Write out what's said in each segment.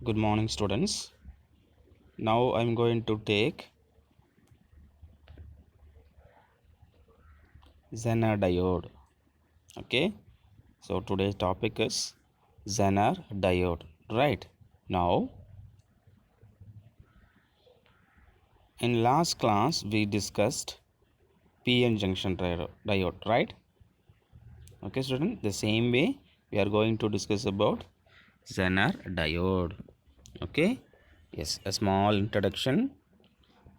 Good morning, students. Now I'm going to take Zener diode. Okay, so today's topic is Zener diode. Right now, in last class, we discussed PN junction diode. Right? Okay, student. The same way we are going to discuss about Zener diode. Okay, yes, a small introduction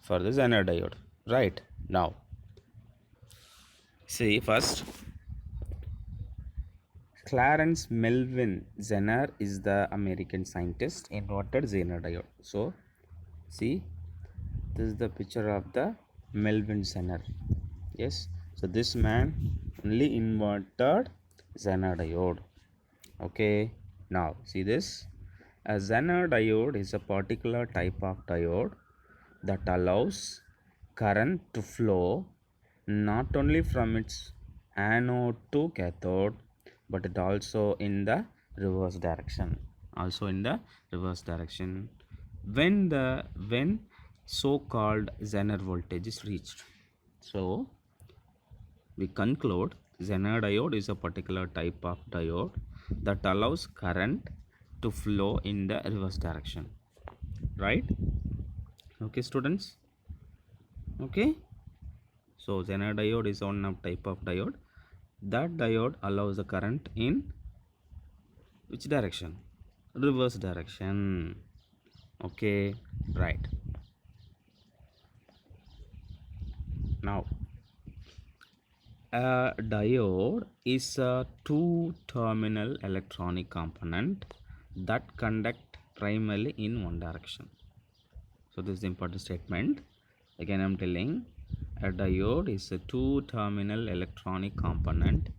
for the Zener diode. Right now, see first. Clarence Melvin Zener is the American scientist invented Zener diode. So, see, this is the picture of the Melvin Zener. Yes, so this man only invented Zener diode. Okay, now see this. A Zener diode is a particular type of diode that allows current to flow not only from its anode to cathode but it also in the reverse direction, when so called Zener voltage is reached. So we conclude Zener diode is a particular type of diode that allows current to flow in the reverse direction. Right? Okay, students. Okay, so Zener diode is one of type of diode. That diode allows the current in which direction? Reverse direction. Okay, right. Now, a diode is a two-terminal electronic component that conduct primarily in one direction. So this is the important statement. Again, I'm telling a diode is a two-terminal electronic component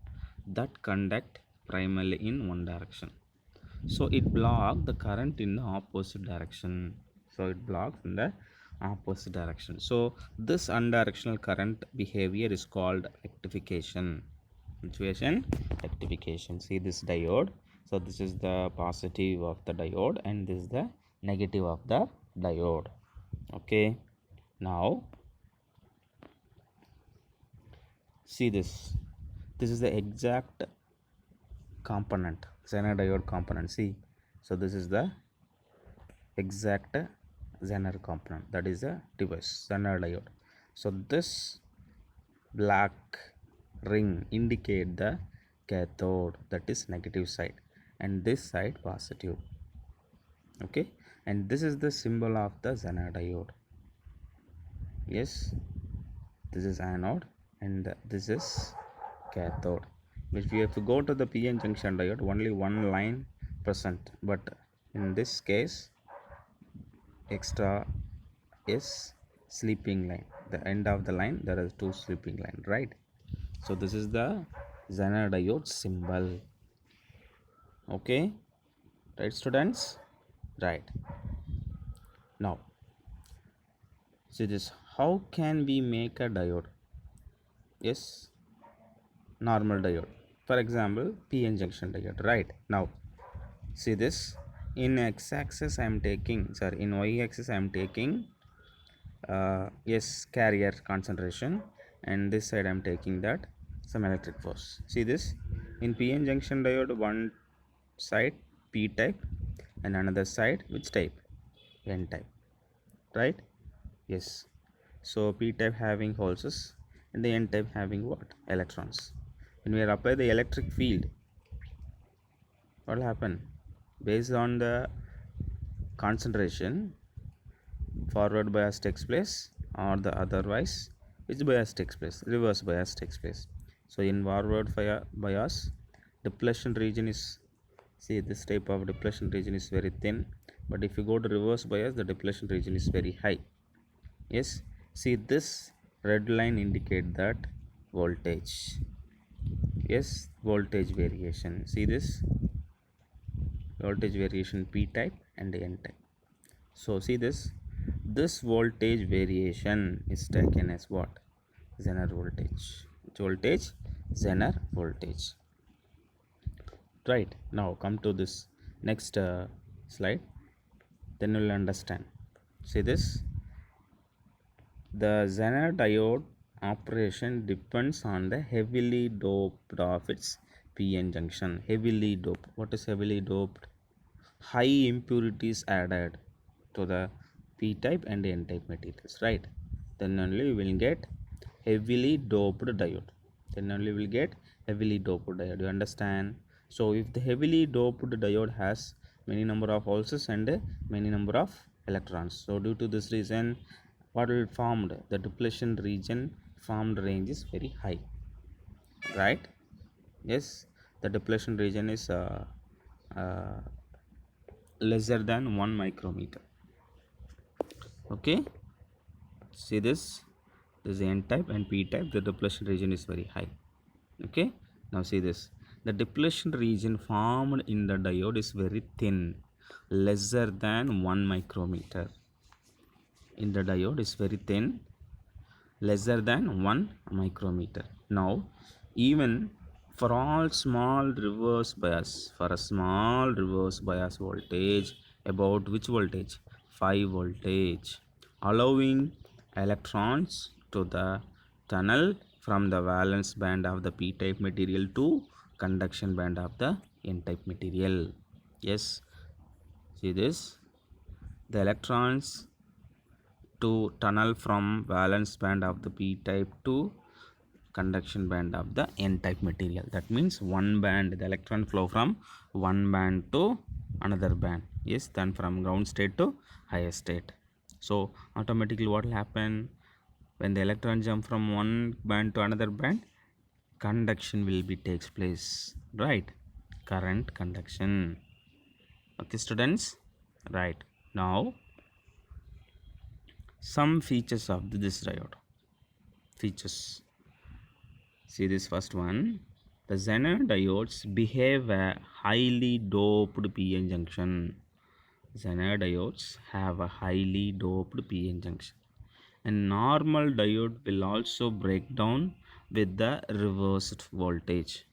that conduct primarily in one direction. So it blocks the current in the opposite direction. So this unidirectional current behavior is called rectification. Rectification. See this diode. So this is the positive of the diode and this is the negative of the diode. Okay, now see this. This is the exact component, Zener diode component. See, so this is the exact Zener component, that is a device, Zener diode. So this black ring indicate the cathode, that is negative side, and this side positive. Okay, and this is the symbol of the Zener diode. Yes, this is anode and this is cathode. If you have to go to the PN junction diode, only one line present, but in this case extra is sleeping line. The end of the line there is two sleeping line, right? So this is the Zener diode symbol. Okay, right, students? Right. Now see this. How can we make a diode? Yes, normal diode. For example, PN junction diode. Right. Now see this. In x-axis I am taking, sorry, in y-axis I am taking yes, carrier concentration, and this side I am taking that some electric force. See this, in PN junction diode, one side P type and another side which type? N type, right? Yes, so P type having holes and the N type having what? Electrons. When we apply the electric field, what will happen? Based on the concentration, forward bias takes place, or the otherwise which bias takes place? Reverse bias takes place. So in forward bias, depletion region is, see, this type of depletion region is very thin, but if you go to reverse bias, the depletion region is very high. Yes, see this red line indicate that voltage. Yes, voltage variation. See this voltage variation, P type and N type. So see this voltage variation is taken as what? Zener voltage. Voltage, Zener voltage. Right. Now come to this next slide. then you will understand. See this, the Zener diode operation depends on the heavily doped of its PN junction. Heavily doped. What is heavily doped? High impurities added to the P type and N type materials, right? Then only we will get heavily doped diode. Then only we will get heavily doped diode. You understand? So if the heavily doped diode has many number of holes and many number of electrons, so due to this reason, what will formed, the depletion region formed range is very high, right? Yes, the depletion region is uh, lesser than 1 micrometer. Okay, see this is N type and P type, the depletion region is very high. Okay, now see this, the depletion region formed in the diode is very thin, lesser than 1 micrometer. In the diode is very thin, lesser than 1 micrometer. Now even for all small reverse bias, for a small reverse bias voltage, about which voltage? 5 voltage, allowing electrons to the tunnel from the valence band of the p type material to conduction band of the n type material. Yes, see this, the electrons to tunnel from valence band of the p type to conduction band of the n type material. That means one band, the electron flow from one band to another band. Yes, then from ground state to higher state. So automatically what will happen, when the electron jump from one band to another band, conduction will be takes place, right? Current conduction. Okay students, right? Now some features of this diode. Features. See this first one. The Zener diodes behave a highly doped PN junction. Zener diodes have a highly doped PN junction. A normal diode will also break down with the reversed voltage.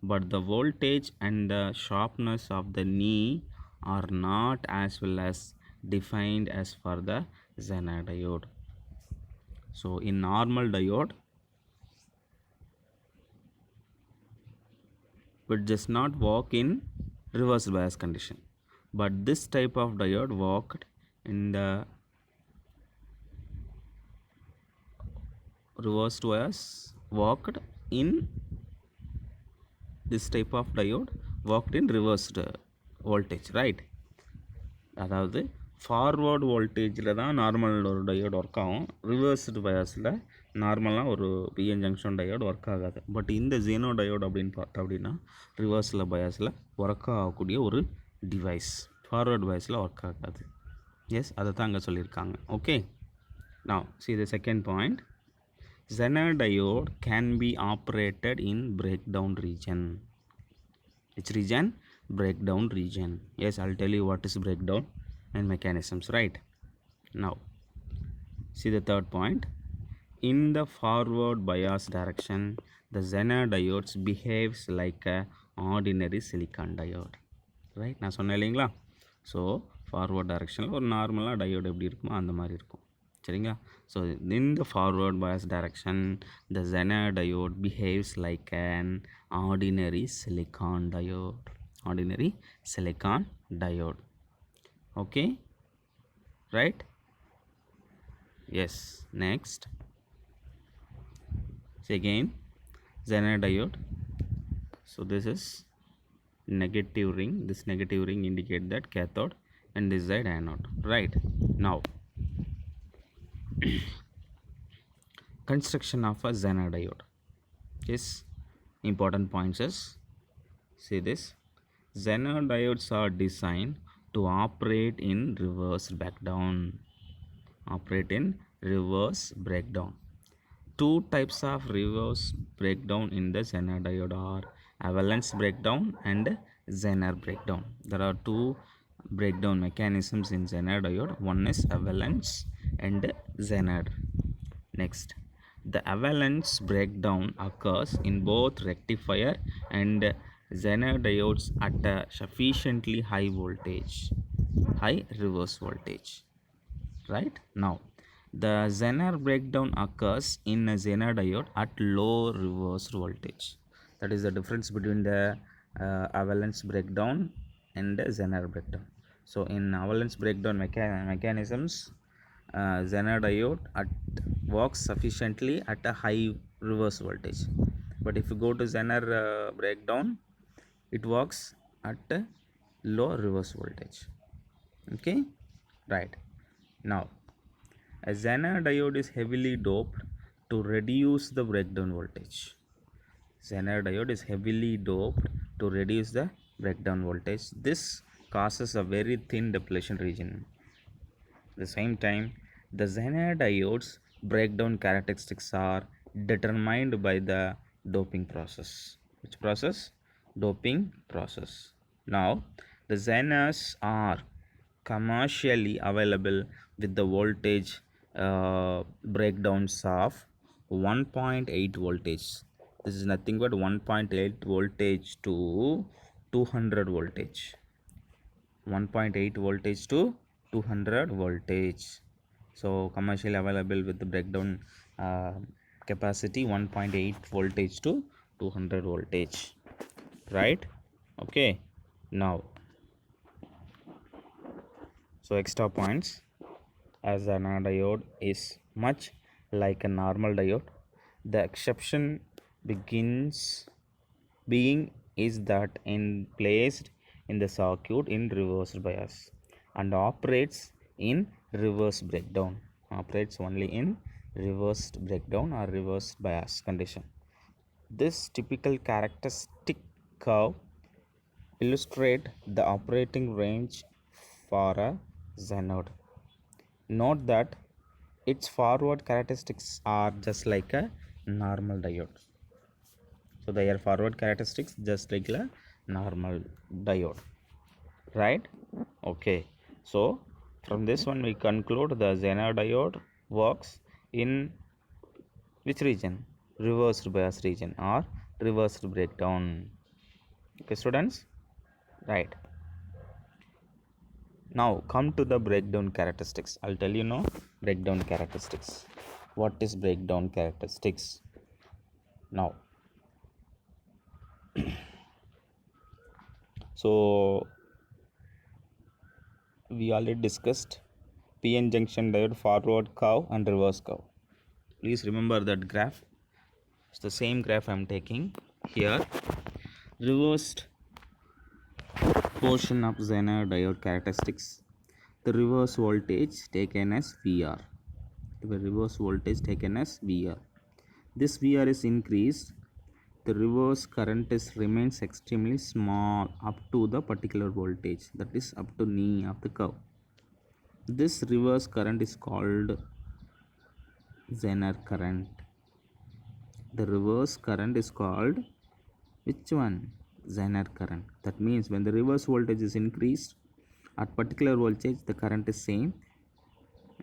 But the voltage and the sharpness of the knee are not as well as defined as for the Zener diode. So in normal diode, it does not work in reverse bias condition, but this type of diode worked in the reverse bias, worked in this type of diode worked in reversed voltage, right? அதாவது forward வோல்டேஜில் தான் normal ஒரு diode work ஆகும், reversed பயாஸில் நார்மலாக ஒரு PN junction diode work ஆகாது. But இந்த ஜீனோ diode அப்படின்னு பார்த்தோம் அப்படின்னா ரிவர்ஸில் பயாஸில் ஒர்க் ஆகக்கூடிய ஒரு டிவைஸ், ஃபார்வர்டு பயாஸில் ஒர்க் ஆகாது. எஸ், அதை தான் அங்கே சொல்லியிருக்காங்க. Okay, now see the second point. Zener diode can be operated in breakdown region. Which region? Breakdown region. Yes, I'll tell you what is breakdown and mechanisms, right? Now see the third point. In the forward bias direction, the Zener diodes behaves like a ordinary silicon diode, right? நான் சொன்னேன் இல்லைங்களா? So forward டைரக்ஷனில் ஒரு நார்மலாக diode எப்படி இருக்குமோ அந்த மாதிரி இருக்கும், சரிங்களா? So in the forward bias direction, the Zener diode behaves like an ordinary silicon diode. Ordinary silicon diode. Okay, right? Yes. Next, see again Zener diode. So this is negative ring. This negative ring indicate that cathode and this side anode, right? Now construction of a Zener diode. Yes, important points is, see this, Zener diodes are designed to operate in reverse breakdown. Operate in reverse breakdown. Two types of reverse breakdown in the Zener diode are avalanche breakdown and Zener breakdown. There are two breakdown mechanisms in Zener diode. One is avalanche and Zener. Next, the avalanche breakdown occurs in both rectifier and Zener diodes at a sufficiently high voltage. high reverse voltage. Right now, the Zener breakdown occurs in a Zener diode at low reverse voltage. That is the difference between the avalanche breakdown and the Zener breakdown. So in avalanche breakdown mechanisms, Zener diode works sufficiently at a high reverse voltage, but if you go to Zener breakdown, it works at a low reverse voltage. Okay, right. Now, a Zener diode is heavily doped to reduce the breakdown voltage. Zener diode is heavily doped to reduce the breakdown voltage. This causes a very thin depletion region. At the same time, the Zener diode's breakdown characteristics are determined by the doping process. Which process? Doping process. Now, the Zeners are commercially available with the voltage breakdowns of 1.8 voltage. This is nothing but 1.8 voltage to 200 voltage. 1.8 voltage to 200 voltage. So commercially available with the breakdown capacity 1.8 voltage to 200 voltage. Right? Okay. Now, so extra points, as an diode is much like a normal diode. The exception begins being is that in placed in the circuit in reversed bias and operates in reverse breakdown. Operates only in reversed breakdown or reversed bias condition. This typical characteristic curve illustrate the operating range for a Zenode. Note that its forward characteristics are just like a normal diode. So they are forward characteristics just like a normal diode. Right? Okay. So from this one we conclude the Zener diode works in which region? Reversed bias region or reversed breakdown. Okay, students? Right. Now come to the breakdown characteristics. I'll tell you now breakdown characteristics. What is breakdown characteristics? Now, so we already discussed PN junction diode forward curve and reverse curve. Please remember that graph. It's the same graph I'm taking here. Reversed portion of Zener diode characteristics. The reverse voltage taken as VR. The reverse voltage taken as VR. This VR is increased. The reverse current remains extremely small up to the particular voltage, that is up to knee of the curve. This reverse current is called Zener current. The reverse current is called which one? Zener current. That means when the reverse voltage is increased at particular voltage, the current is same.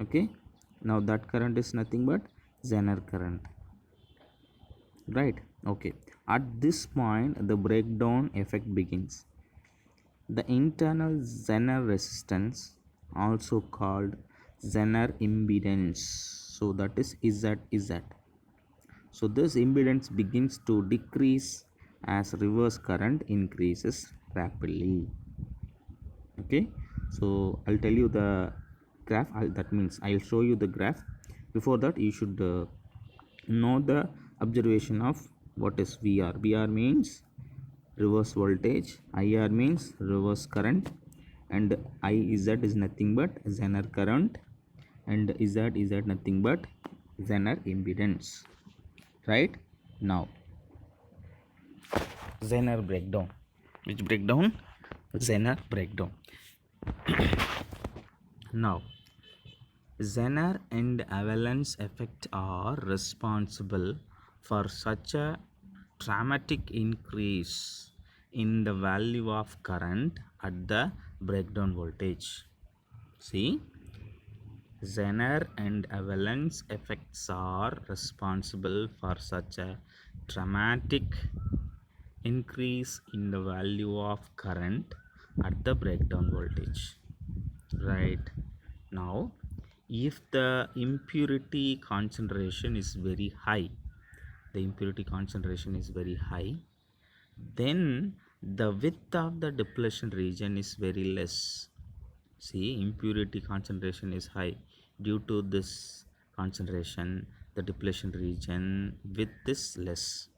Okay, now that current is nothing but Zener current. Right? Okay, at this point the breakdown effect begins. The internal Zener resistance, also called Zener impedance, so that is Z. So this impedance begins to decrease as reverse current increases rapidly. Okay, so I'll tell you the graph. That means I'll show you the graph. Before that, you should know the observation of what is VR. VR means reverse voltage, IR means reverse current, and IZ is nothing but Zener current, and Z nothing but Zener impedance. Right? Now, Zener breakdown. Which breakdown? Zener breakdown. Now, Zener and avalanche effect are responsible for such a dramatic increase in the value of current at the breakdown voltage. See, Zener and avalanche effects are responsible for such a dramatic increase in the value of current at the breakdown voltage. right? Now if the impurity concentration is very high, the impurity concentration is very high, then the width of the depletion region is very less. See, impurity concentration is high. Due to this concentration, the depletion region width is less.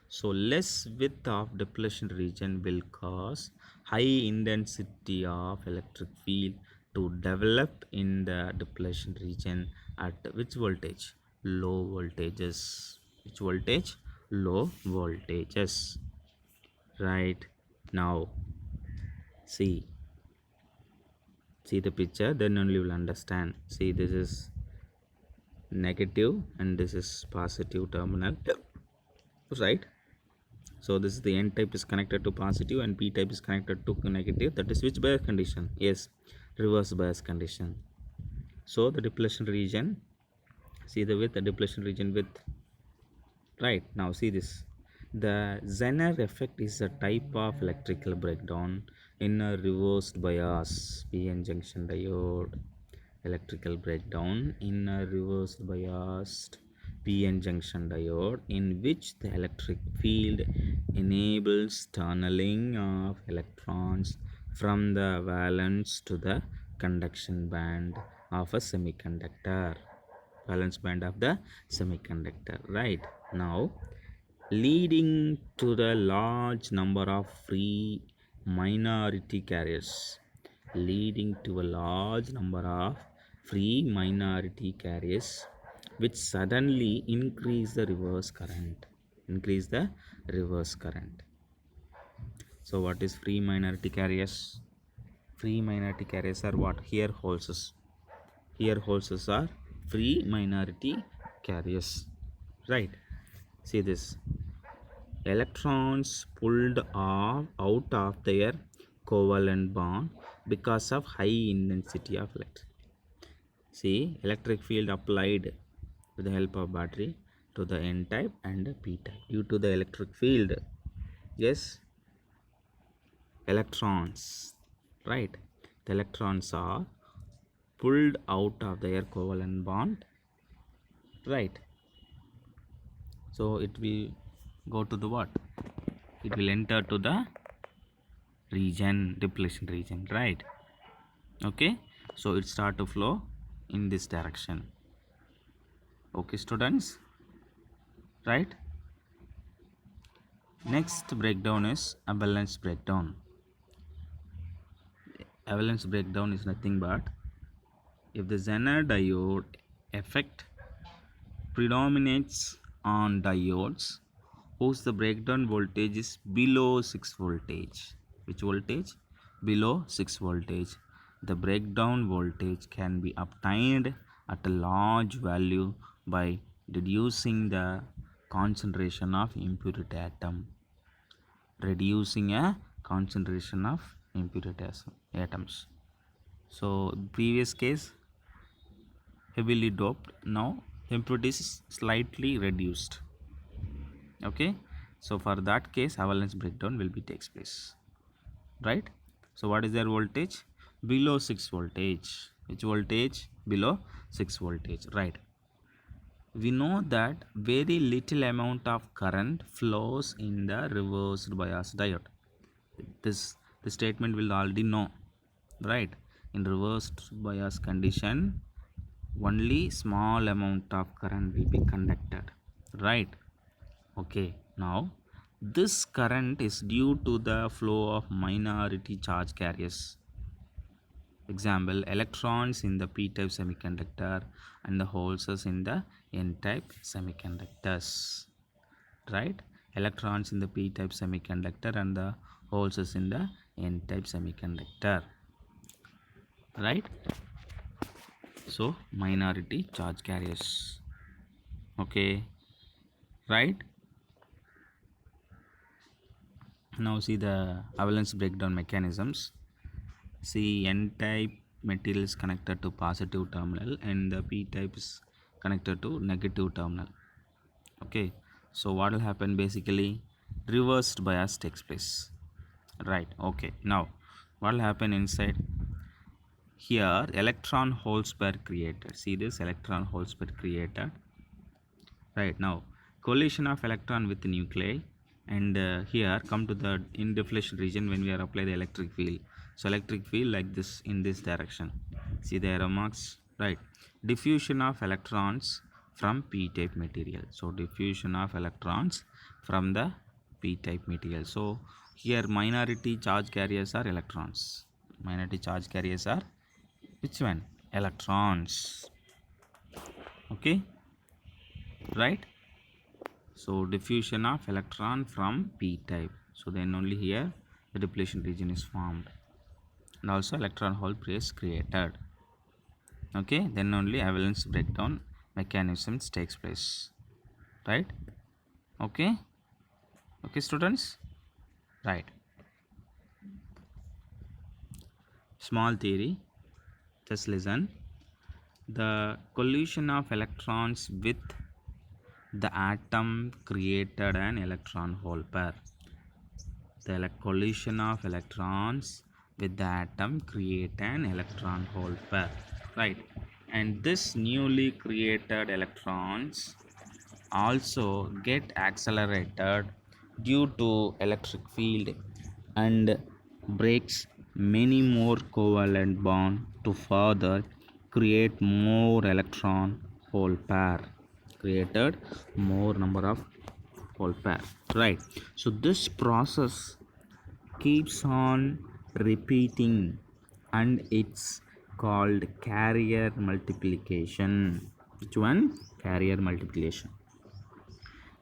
So less width of depletion region will cause high intensity of electric field to develop in the depletion region at which voltage? Low voltages. Which voltage? Low voltages. Right. Now see the picture, then only you will understand. See, this is negative and this is positive terminal, right? So this is the n type is connected to positive and p type is connected to negative. That is which bias condition? Yes, reverse bias condition. So the depletion region, see the width, the depletion region width, right? Now see this, the Zener effect is a type of electrical breakdown in a reversed bias PN junction diode. Electrical breakdown in a reversed biased PN junction diode in which the electric field enables tunneling of electrons from the valence to the conduction band of a semiconductor. Valence band of the semiconductor, right? Now leading to the large number of free minority carriers, leading to a large number of free minority carriers which suddenly increase the reverse current, So what is free minority carriers? Free minority carriers are what? Here holes are free minority carriers, right? See this, electrons pulled out of their covalent bond because of high intensity of electric. See, electric field applied with the help of battery to the n type and p type due to the electric field. Yes, electrons, right? The electrons are pulled out of their covalent bond, right? So it will go to the what? It will enter to the region, depletion region, right? Okay, so it start to flow in this direction. Okay students, right? Next breakdown is avalanche breakdown. Avalanche breakdown is nothing but if the Zener diode effect predominates on diodes whose the breakdown voltage is below 6 voltage. Which voltage? Below 6 voltage. The breakdown voltage can be obtained at a large value by reducing the concentration of impurity atom. Reducing a concentration of impurity atoms. So previous case heavily doped, now impurity is slightly reduced. Okay, so for that case avalanche breakdown will be takes place, right? So what is their voltage? Below 6 voltage. Which voltage? Below 6 voltage, right? We know that very little amount of current flows in the reversed bias diode. This statement will already know, right? In reversed bias condition only small amount of current will be conducted, right? Okay, now this current is due to the flow of minority charge carriers. Example, electrons in the p-type semiconductor and the holes in the n-type semiconductors, right? Electrons in the p-type semiconductor and the holes in the n-type semiconductor, right? So minority charge carriers, okay, right? Now see the avalanche breakdown mechanisms. See, n-type material is connected to positive terminal and the p-type is connected to negative terminal. Okay, so what will happen? Basically reversed bias takes place, right? Okay, now what will happen inside? here electron holes were created. See this, electron holes were created. Right, now collision of electron with nuclei, and here come to the in deflection region when we are apply the electric field. So electric field like this in this direction. See the arrow marks, right? Diffusion of electrons from p-type material. So diffusion of electrons from the p-type material. So here minority charge carriers are electrons. Minority charge carriers are which one? Electrons. Okay, right? So diffusion of electron from p-type. So then only here the depletion region is formed, and also electron hole is created. Okay, then only avalanche breakdown mechanisms takes place, right? Okay, okay students, right? Small theory, just listen. The collision of electrons with the atom created an electron hole pair. The collision of electrons with the atom create an electron hole pair, right? And this newly created electrons also get accelerated due to electric field and breaks many more covalent bond to further create more electron hole pair, created more number of hole pair, right? So this process keeps on repeating, and it's called carrier multiplication. Which one? Carrier multiplication.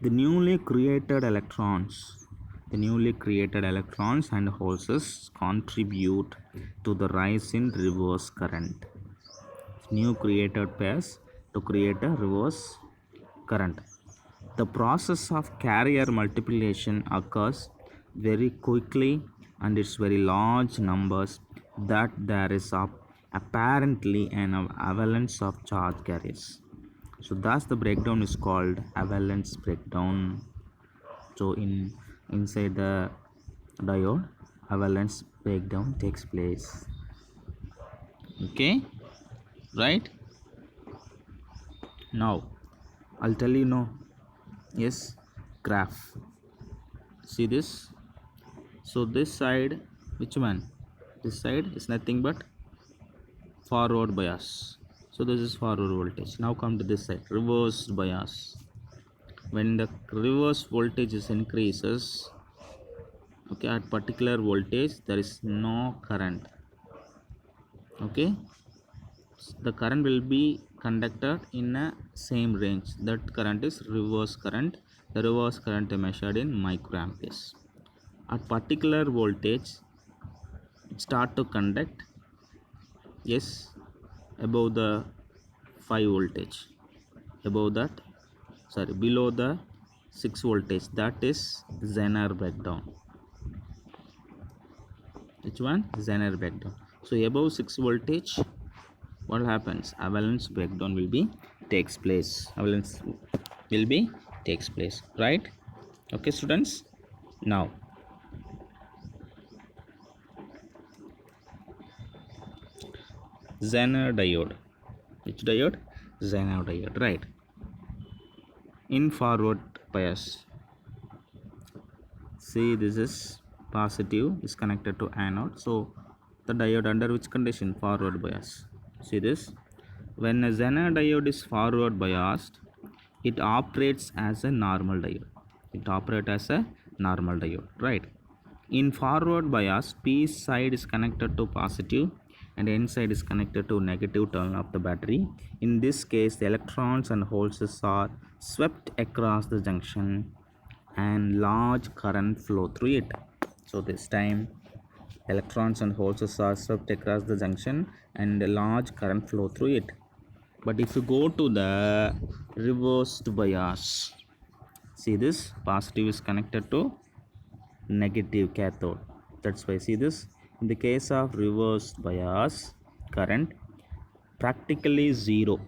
The newly created electrons, and holes contribute to the rise in reverse current. New created pairs to create a reverse current. The process of carrier multiplication occurs very quickly, and it's very large numbers that there is apparently an avalanche of charge carriers. So thus the breakdown is called avalanche breakdown. So inside the diode, avalanche breakdown takes place. Okay, right? Now I'll tell you now. Yes, graph. See this. So this side, which one? This side is nothing but forward bias. So this is forward voltage. Now come to this side, reverse bias. When the reverse voltage is increases, okay, at particular voltage there is no current. Okay, the current will be conducted in a same range. That current is reverse current. The reverse current is measured in microamperes. At particular voltage, it start to conduct, yes, above the 5 voltage, above that, sorry, below the 6 voltage, that is Zener breakdown. Which one? Zener breakdown. So above 6 voltage, what happens? Avalanche breakdown will be takes place. Avalanche will be takes place, right? Okay students, now Zener diode. Which diode? Zener diode, right? In forward bias, see this is positive, is connected to anode. So the diode under which condition? Forward bias. See this, when a Zener diode is forward biased, it operates as a normal diode. It operates as a normal diode, right? In forward bias, P side is connected to positive and N side is connected to negative terminal of the battery. In this case, the electrons and holes are swept across the junction and large current flow through it. So this time electrons and holes are swept across the junction and a large current flow through it. But if you go to the reversed bias, see this, positive is connected to negative cathode. That's why see this, in the case of reversed bias, current practically zero,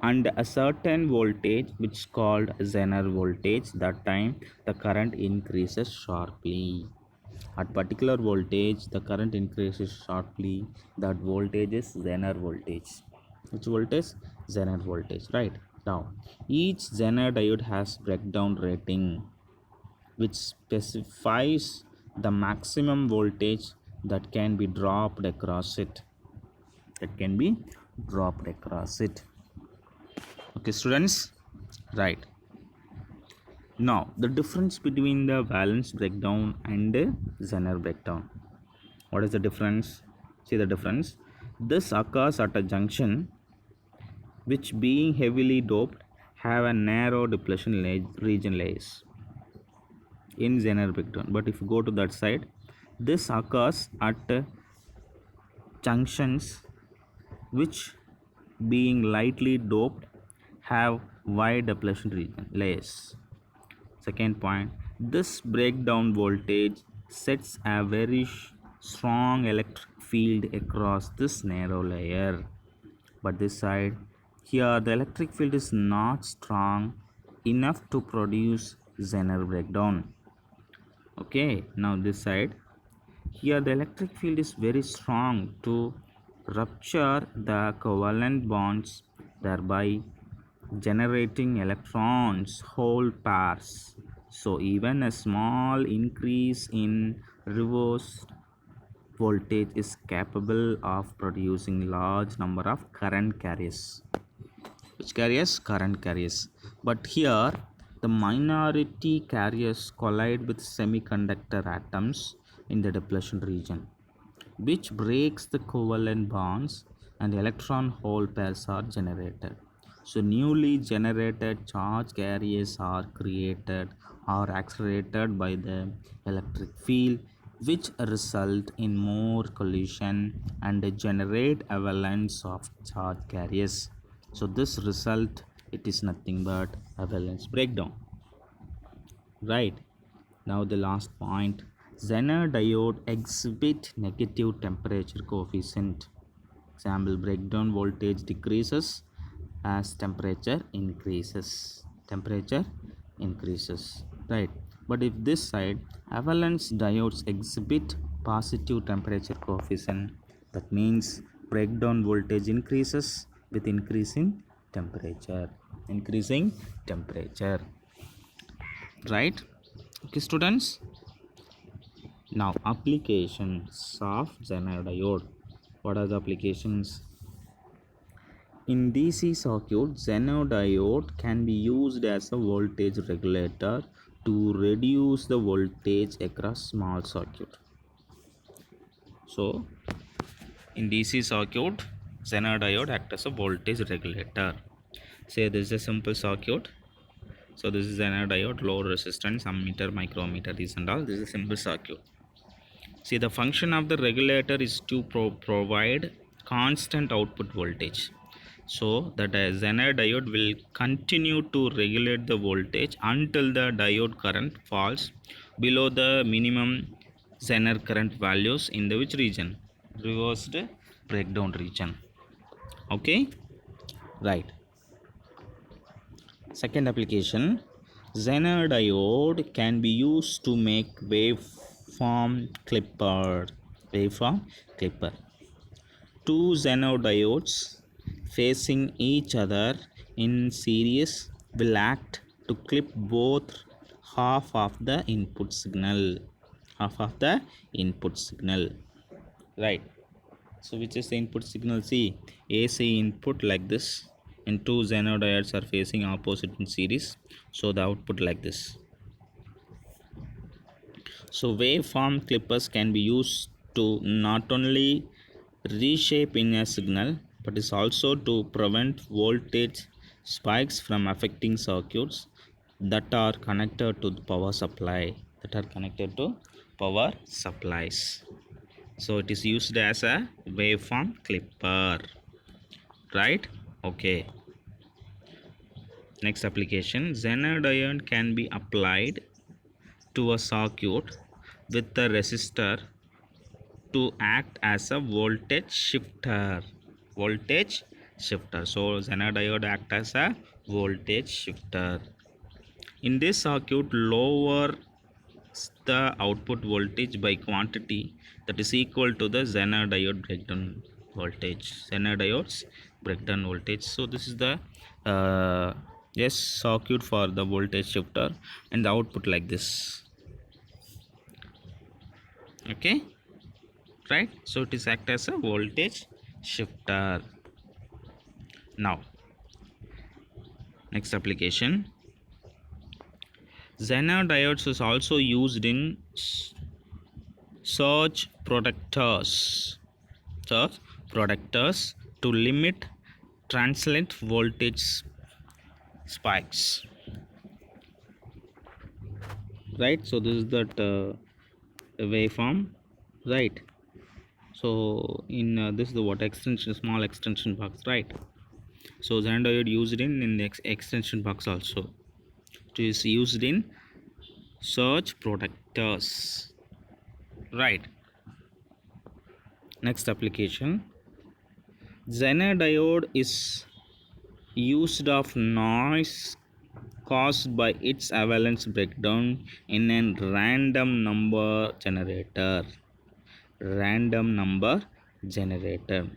and a certain voltage which is called Zener voltage, that time the current increases sharply. At particular voltage, the current increases sharply. That voltage is Zener voltage. Which voltage? Zener voltage, right? Now, each Zener diode has breakdown rating, which specifies the maximum voltage that can be dropped across it. Okay, students, right? Now, the difference between the valence breakdown and the Zener breakdown. What is the difference? See the difference. This occurs at a junction which, being heavily doped, have a narrow depletion region layers in Zener breakdown. But if you go to that side, this occurs at junctions which, being lightly doped, have wide depletion region layers. Second point, this breakdown voltage sets a very strong electric field across this narrow layer. But this side, here the electric field is not strong enough to produce Zener breakdown. Okay, now this side, here the electric field is very strong to rupture the covalent bonds, thereby generating electrons hole pairs. So even a small increase in reverse voltage is capable of producing large number of current carriers. Which carriers? Current carriers. But here the minority carriers collide with semiconductor atoms in the depletion region, which breaks the covalent bonds and electron hole pairs are generated. So newly generated charge carriers are created or accelerated by the electric field, which result in more collision and generate avalanche of charge carriers. So this result, it is nothing but avalanche breakdown. Right. Now the last point, Zener diode exhibit negative temperature coefficient. Example, breakdown voltage decreases as temperature increases. Right. But if this side, avalanche diodes exhibit positive temperature coefficient, that means breakdown voltage increases with increasing temperature. Right. Okay, students. Now applications of Zener diode. What are the applications? In DC circuit, Zener diode can be used as a voltage regulator to reduce the voltage across small circuit. So in DC circuit, Zener diode acts as a voltage regulator. Say this is a simple circuit. So this is Zener diode, load resistance, ammeter, micrometer, these and all. This is a simple circuit. See, the function of the regulator is to provide constant output voltage. So the Zener diode will continue to regulate the voltage until the diode current falls below the minimum Zener current values in the which region? Reversed breakdown region. Okay, right. Second application, Zener diode can be used to make waveform clipper. Two Zener diodes facing each other in series will act to clip both half of the input signal. Right. So which is the input signal? See, AC input like this, and two Zener diodes are facing opposite in series, so the output like this. So waveform clippers can be used to not only reshape in a signal, but is also to prevent voltage spikes from affecting circuits that are connected to the power supply. So it is used as a waveform clipper. Right? Okay. Next application, Zener diode can be applied to a circuit with a resistor to act as a voltage shifter. So Zener diode act as a voltage shifter. In this circuit, lower the output voltage by quantity that is equal to the Zener diode breakdown voltage. Zener diodes breakdown voltage. So this is the yes circuit for the voltage shifter, and the output like this. Okay, right? So it is act as a voltage shifter. Now next application, Zener diodes is also used in surge protectors to limit transient voltage spikes, right? So this is that waveform, right? So in this is the what extension, small extension box, right? So Zener diode used in the extension box also. It is used in surge protectors, right? Next application, Zener diode is used of noise caused by its avalanche breakdown in a random number generator.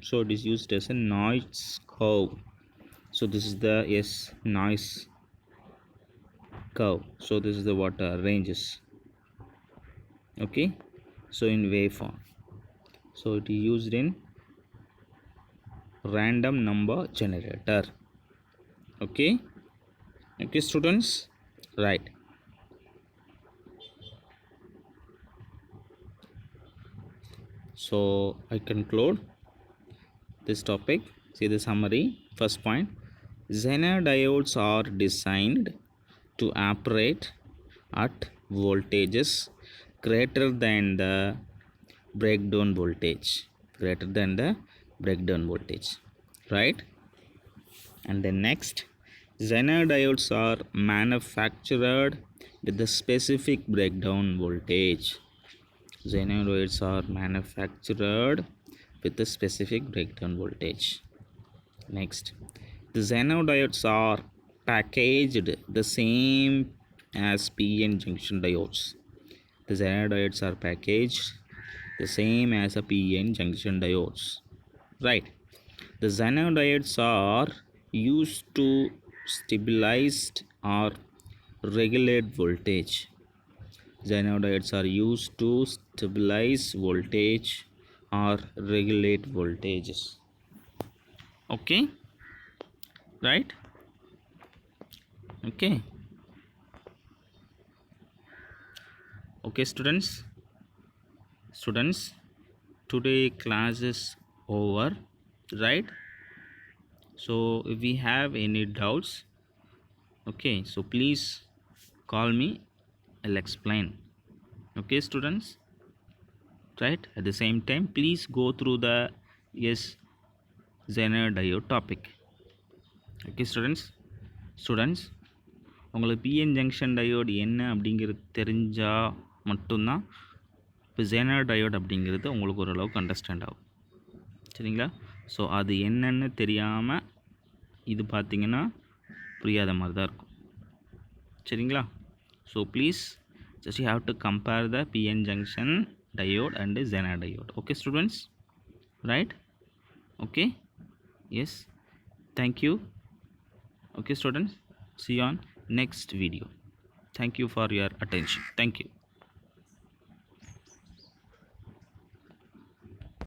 So it is used as a noise curve. So this is the noise curve. So this is the what ranges. Okay, so in waveform, so it is used in random number generator. Okay, students, right? So I conclude this topic. See the summary. First point, Zener diodes are designed to operate at voltages greater than the breakdown voltage, right? And then next, Zener diodes are manufactured with the specific breakdown voltage. Zener diodes are manufactured with the specific breakdown voltage. Next, the Zener diodes are packaged the same as PN junction diodes. The Zener diodes are packaged the same as a PN junction diodes, right? The Zener diodes are used to stabilize or regulate voltage. Zener diodes are used to stabilize voltage or regulate voltages. Okay, right? Okay, students, today class is over, right? So if we have any doubts, okay, so please call me, I'll explain. Okay, students, right? At the same time, please go through the Zener diode topic. Okay, students, உங்களுக்கு PN junction diode என்ன அப்படிங்கிறது தெரிஞ்சால் மட்டும்தான் இப்போ genre diode அப்படிங்கிறது உங்களுக்கு ஓரளவுக்கு understand ஆகும், சரிங்களா? ஸோ அது என்னன்னு தெரியாமல் இது பார்த்திங்கன்னா புரியாத மாதிரி தான் இருக்கும், சரிங்களா? So please just you have to compare the PN junction diode and Zener diode. Okay, students, right? Okay, yes, thank you. Okay, students, see you on next video. Thank you for your attention. Thank you.